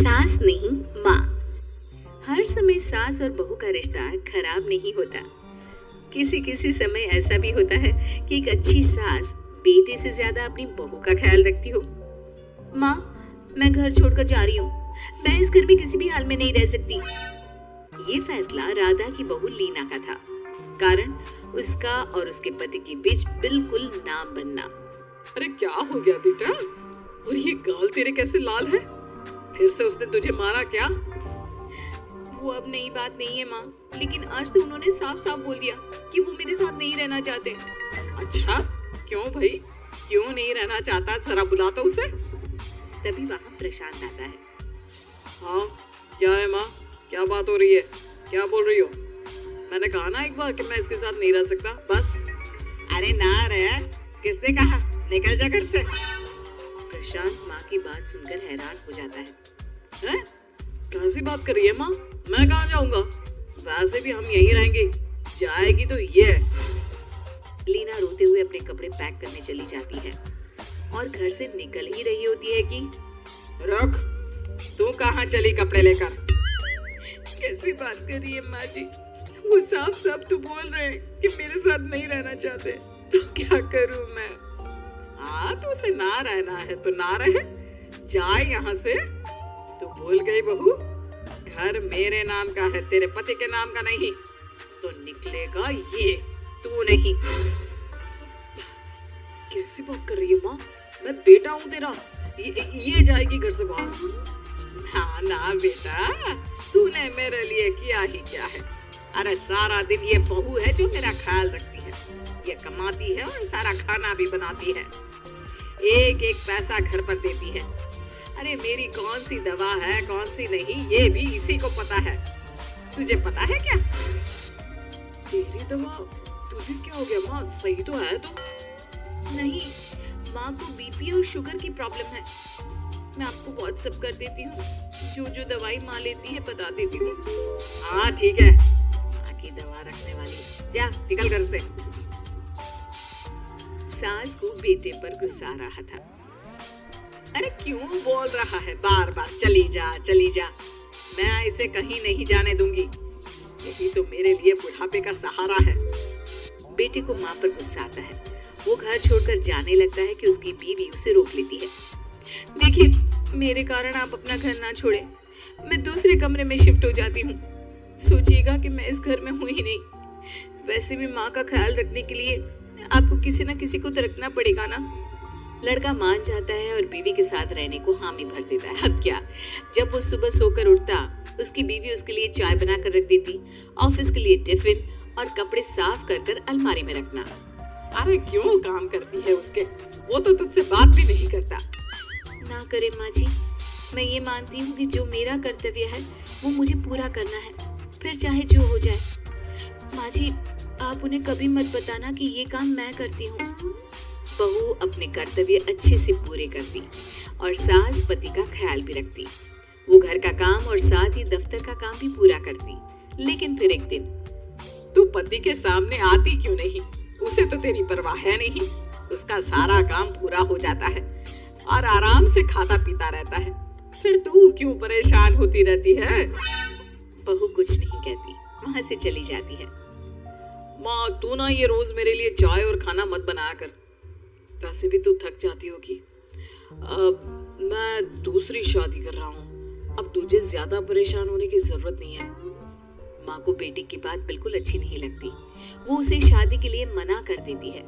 सास नहीं माँ। हर समय सास और बहू का रिश्ता खराब नहीं होता। किसी किसी समय ऐसा भी होता है कि एक अच्छी सास बेटे से ज्यादा अपनी बहू का ख्याल रखती हो। माँ, मैं घर छोड़कर जा रही हूँ। मैं इस घर में किसी भी हाल में नहीं रह सकती। ये फैसला राधा की बहू लीना का था। कारण उसका और उसके पति के बीच बिल्कुल ना बनना। अरे क्या हो गया बेटा? और ये गाल तेरे कैसे लाल है? फिर से उसने तुझे मारा क्या? वो अब नई बात नहीं है माँ, लेकिन आज तो उन्होंने साफ साफ बोल दिया कि वो मेरे साथ नहीं रहना चाहते। अच्छा, क्यों भाई? क्यों नहीं रहना चाहता? जरा बुला तो उसे। तभी वहाँ प्रशांत आता है। हाँ, क्या है माँ? क्या बात हो रही है? क्या बोल रही हो? मैंने कहा ना एक बार कि मैं इसके साथ नहीं रह सकता, बस। अरे ना रे, किसने कहा? निकल जा घर से। प्रशांत माँ की बात सुनकर हैरान हो जाता है। हैं? कैसी बात कर रही है माँ? मैं कहाँ जाऊंगा? वैसे भी हम यहीं रहेंगे। जाएगी तो ये। लीना रोते हुए अपने कपड़े पैक करने चली जाती है और घर से निकल ही रही होती है कि रुक, तू कहाँ चली कपड़े लेकर? कैसी बात कर रही है माँ जी? वो साफ साफ तो बोल रहे हैं कि मेरे साथ नहीं रहना चाहते, तो क्या करूँ मैं? हाँ, तो उसे ना रहना है तो ना रहे, जाए यहाँ से। तू भूल गई बहू, घर मेरे नाम का है, तेरे पति के नाम का नहीं। तो निकलेगा ये, तू नहीं। कैसी बात कर रही है माँ? मैं बेटा हूँ तेरा, ये जाएगी घर से बाहर। ना ना बेटा, तूने मेरे लिए किया ही क्या है? अरे सारा दिन ये बहू है जो मेरा ख्याल रखती है। ये कमाती है और सारा खाना भी बनाती है। एक एक पैसा घर पर देती है। अरे मेरी कौन सी दवा है कौन सी नहीं, ये भी इसी को पता है। तुझे पता है क्या? तेरी दवा? तुझे क्या हो गया माँ? सही तो है तू? नहीं, माँ को बीपी और शुगर की प्रॉब्लम है। मैं आपको व्हाट्सएप कर देती हूँ, जो जो दवाई माँ लेती है बता देती हूँ। हाँ ठीक है, माँ की दवा रखने वाली, जा निकल घर से। सास को बेटे पर गुस्सा आ रहा था। अरे क्यों बोल रहा है बार बार चली जा चली जा? मैं इसे कहीं नहीं जाने दूंगी। यही तो मेरे लिए बुढ़ापे का सहारा है। बेटे को माँ पर गुस्सा आता है। वो घर छोड़कर जाने लगता है कि उसकी बीवी उसे रोक लेती है। देखिए, मेरे कारण आप अपना घर ना छोड़े। मैं दूसरे कमरे में शिफ्ट हो जाती हूँ। सोचिएगा कि मैं इस घर में हूँ ही नहीं। वैसे भी माँ का ख्याल रखने के लिए आपको किसी न किसी को तो रखना पड़ेगा ना। लड़का मान जाता है और बीवी के साथ रहने को हामी भर देता है। अब क्या, जब वो सुबह सोकर उठता, उसकी बीवी उसके लिए चाय बना कर रख देती, ऑफिस के लिए टिफिन और कपड़े साफ कर कर अलमारी में रखना। अरे क्यों काम करती है उसके? वो तो तुझसे बात भी नहीं करता। ना करे माँ जी, मैं ये मानती हूँ कि जो मेरा कर्तव्य है वो मुझे पूरा करना है, फिर चाहे जो हो जाए। माँ जी, आप उन्हें कभी मत बताना कि ये काम मैं करती हूँ। बहू अपने कर्तव्य अच्छे से पूरे करती और सास पति का ख्याल भी रखती। वो घर का काम और साथ ही दफ्तर का काम भी पूरा करती। लेकिन फिर एक दिन, तू पति के सामने आती क्यों नहीं? उसे तो तेरी परवाह है नहीं। उसका सारा काम पूरा हो जाता है और आराम से खाता पीता रहता है। फिर तू क्यों परेशान होती रहती है? बहू कुछ नहीं कहती, वहां से चली जाती है। माँ, तू ना ये रोज मेरे लिए चाय और खाना मत बनाया कर। वैसे भी तू थक जाती होगी। अब मैं दूसरी शादी कर रहा हूँ। अब तुझे ज्यादा परेशान होने की जरूरत नहीं है। माँ को बेटी की बात बिल्कुल अच्छी नहीं लगती। वो उसे शादी के लिए मना कर देती है।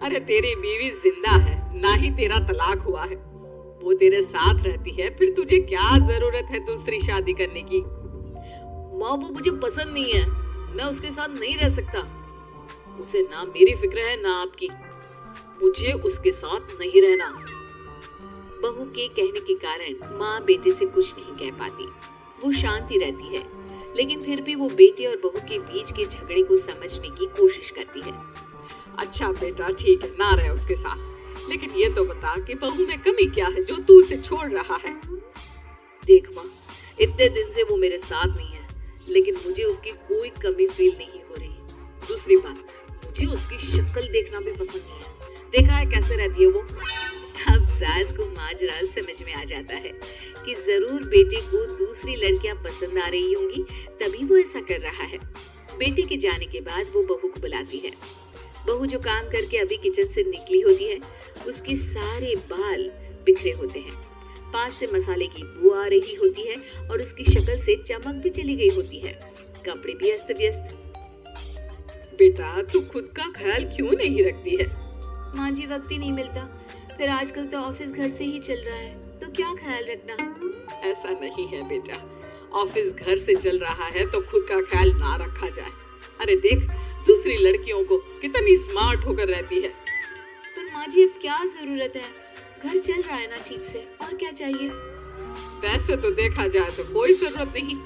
अरे तेरी बीवी जिंदा है, ना ही तेरा तलाक हुआ है। वो तेरे साथ रहती है, फिर तुझे क्या जरूरत है दूसरी शादी करने की? माँ, वो मुझे पसंद नहीं है। मैं उसके साथ नहीं रह सकता। उसे ना मेरी फिक्र है ना आपकी। मुझे उसके साथ नहीं रहना। बहू के कहने के कारण माँ बेटे से कुछ नहीं कह पाती। वो शांति रहती है, लेकिन फिर भी वो बेटे और बहू के बीच के झगड़े को समझने की कोशिश करती है। अच्छा बेटा, ठीक है, ना रहे उसके साथ। लेकिन ये तो बता कि बहू में कमी क्या है जो तू उसे छोड़ रहा है? देख माँ, इतने दिन से वो मेरे साथ नहीं है, लेकिन मुझे उसकी कोई कमी फील नहीं हो रही। दूसरी बात, मुझे उसकी शक्ल देखना भी पसंद नहीं है। देखा है कैसे रहती है वो? अब सास को माजरा समझ में आ जाता है कि जरूर बेटे को दूसरी लड़कियां पसंद आ रही होंगी, तभी वो ऐसा कर रहा है। बेटे के जाने के बाद वो बहू को बुलाती है। बहू जो काम करके अभी किचन से निकली होती है, उसके सारे बाल बिखरे होते हैं। पास से मसाले की बू आ रही होती है और उसकी शक्ल से चमक भी चली गई होती है। कपड़े भी अस्त व्यस्त। बेटा, तू खुद का ख्याल क्यों नहीं रखती है? माँ जी, वक्त ही नहीं मिलता। फिर आजकल तो ऑफिस घर से ही चल रहा है, तो क्या ख्याल रखना। ऐसा नहीं है बेटा, ऑफिस घर से चल रहा है तो खुद का ख्याल ना रखा जाए। अरे देख, दूसरी लड़कियों को कितनी स्मार्ट होकर रहती है। पर माँ जी, अब क्या जरूरत है, घर चल रहा है ना ठीक से, और क्या चाहिए। वैसे तो देखा जाए तो कोई जरूरत नहीं,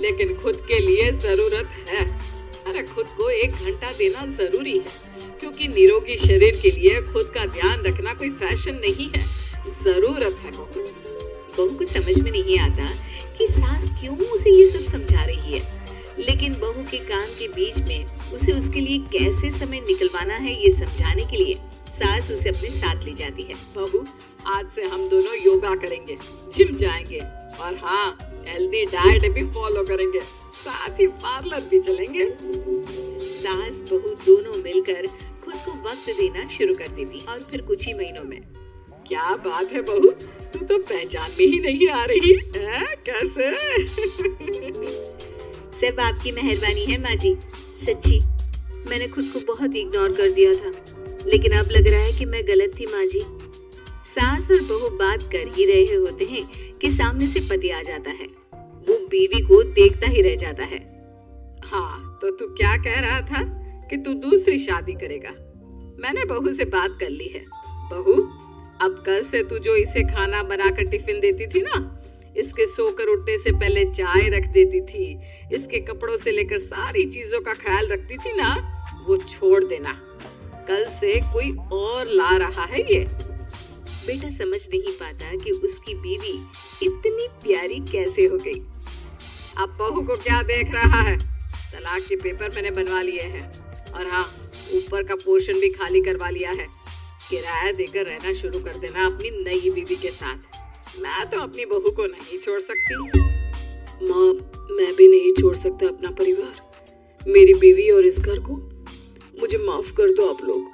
लेकिन खुद के लिए जरूरत है। अरे खुद को 1 घंटा देना जरूरी है, क्योंकि निरोगी शरीर के लिए खुद का ध्यान रखना कोई फैशन नहीं है, जरूरत है। बहू को समझ में नहीं आता कि सास क्यों उसे ये सब समझा रही है, लेकिन बहू के काम के बीच में उसे उसके लिए कैसे समय निकलवाना है ये समझाने के लिए सास उसे अपने साथ ले जाती है। बहू, आज से हम दोनों योगा करेंगे, जिम जाएंगे और हाँ, हेल्दी डाइट भी फॉलो करेंगे, साथ ही पार्लर भी चलेंगे। सास बहू दोनों मिलकर खुद को वक्त देना शुरू कर देती और फिर कुछ ही महीनों में। क्या बात है बहू, तू तो पहचान में ही नहीं आ रही है, कैसे? सब आपकी मेहरबानी है माँ जी। सच्ची मैंने खुद को बहुत इग्नोर कर दिया था, लेकिन अब लग रहा है कि मैं गलत थी माँ जी। सास और बहू बात कर ही रहे होते हैं कि सामने से पति आ जाता है। वो बीवी को देखता ही रह जाता है। हाँ, तो तू क्या कह रहा था कि तू दूसरी शादी करेगा? मैंने बहू से बात कर ली है। बहू, अब कल से तू जो इसे खाना बनाकर टिफिन देती थी ना, इसके सोकर उठने से पहले चाय रख देती थी, इसके कपड़ों से लेकर सारी चीजों का ख्याल रखती थी ना, वो छोड़ देना। कल से कोई और ला रहा है ये। बेटा समझ नहीं पाता कि उसकी बीवी इतनी प्यारी कैसे हो गई। अब बहू को क्या देख रहा है? तलाक के पेपर मैंने बनवा लिए हैं और हाँ, ऊपर का पोर्शन भी खाली करवा लिया है। किराया देकर रहना शुरू कर देना अपनी नई बीवी के साथ। मैं तो अपनी बहू को नहीं छोड़ सकती। माँ, मैं भी नहीं छोड़ सकता अपना परिवार, मेरी बीवी और इस घर को। मुझे माफ कर दो आप लोग।